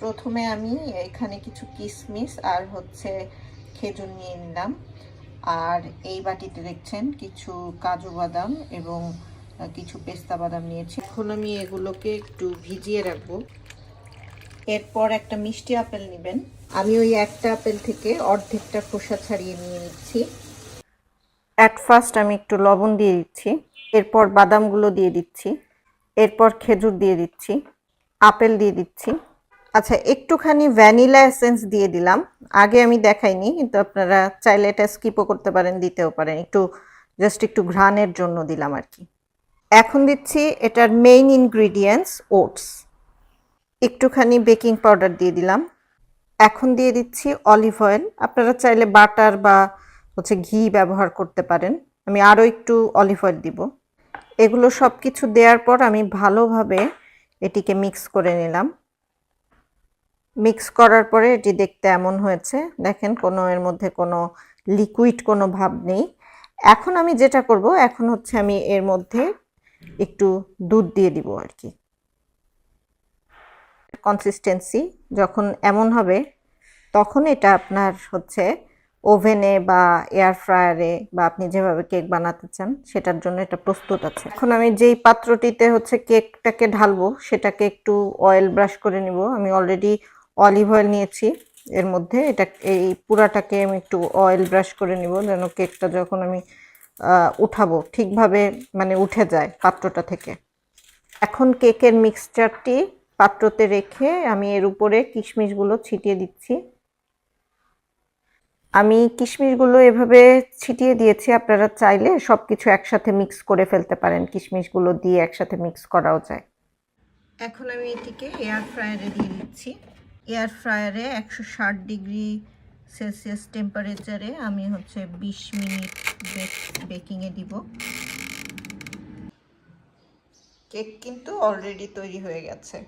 প্রথমে আমি এখানে কিছু কিশমিশ আর হচ্ছে খেজুর নিয়ে নিলাম, আর এই বাটিতে দেখছেন কিছু কাজু বাদাম এবং কিছু পেস্তা বাদাম নিয়েছি। এখন আমি এগুলোকে একটু ভিজিয়ে রাখবো। এরপর একটা মিষ্টি আপেল নেবেন। আমি ওই একটা আপেল থেকে অর্ধেকটা খোসা ছাড়িয়ে নিয়ে নিচ্ছি। অ্যাট ফার্স্ট আমি একটু লবণ দিয়ে দিচ্ছি, এরপর বাদামগুলো দিয়ে দিচ্ছি, এরপর খেজুর দিয়ে দিচ্ছি, আপেল দিয়ে দিচ্ছি। আচ্ছা, একটুখানি ভ্যানিলা এসেন্স দিয়ে দিলাম। আগে আমি দেখাইনি, কিন্তু আপনারা চাইলে এটা স্কিপও করতে পারেন, দিতেও পারেন। জাস্ট একটু ঘ্রাণের জন্য দিলাম আর কি। এখন দিচ্ছি এটার মেইন ইনগ্রিডিয়েন্টস ওটস। একটুখানি বেকিং পাউডার দিয়ে দিলাম। এখন দিয়ে দিচ্ছি অলিভ অয়েল। আপনারা চাইলে বাটার বা হচ্ছে ঘি ব্যবহার করতে পারেন। আমি আরও একটু অলিভ অয়েল দিব। এগুলো সব কিছু দেওয়ার পর আমি ভালোভাবে এটিকে মিক্স করে নিলাম। মিক্স করার পরে এটি দেখতে এমন হয়েছে, দেখেন এর মধ্যে কোনো লিকুইড কোনো ভাব নেই। এখন আমি যেটা করব, এখন হচ্ছে আমি এর মধ্যে একটু দুধ দিয়ে দিব আর কি। কনসিস্টেন্সি যখন এমন হবে, তখন এটা আপনার হচ্ছে ওভেনে বা এয়ার ফ্রায়ারে বা আপনি যেভাবে কেক বানাতে চান সেটার জন্য এটা প্রস্তুত আছে। এখন আমি যেই পাত্রটিতে হচ্ছে কেকটাকে ঢালবো সেটাকে একটু অয়েল ব্রাশ করে নিব। আমি অলরেডি অলিভ অয়েল নিয়েছি এর মধ্যে। এই পুরাটাকে আমি একটু অয়েল ব্রাশ করে নিব, যেন কেকটা যখন আমি উঠাবো ঠিকভাবে মানে উঠে যায় পাত্রটা থেকে। এখন কেকের মিক্সচারটি পাত্রতে রেখে আমি এর উপরে কিশমিশগুলো ছিটিয়ে দিচ্ছি। আমি কিশমিশগুলো এভাবে ছিটিয়ে দিয়েছি। আপনারা চাইলে সবকিছু একসাথে মিক্স করে ফেলতে পারেন, কিশমিশগুলো দিয়ে একসাথে মিক্স করাও যায়। এখন আমি এটিকে এয়ার ফ্রায়ারে দিয়ে দিচ্ছি। এয়ার ফ্রায়ারে 160 ডিগ্রি সেলসিয়াস টেম্পারেচারে আমি হচ্ছে 20 মিনিট বেকিংয়ে দিব। কেক কিন্তু অলরেডি তৈরি হয়ে গেছে।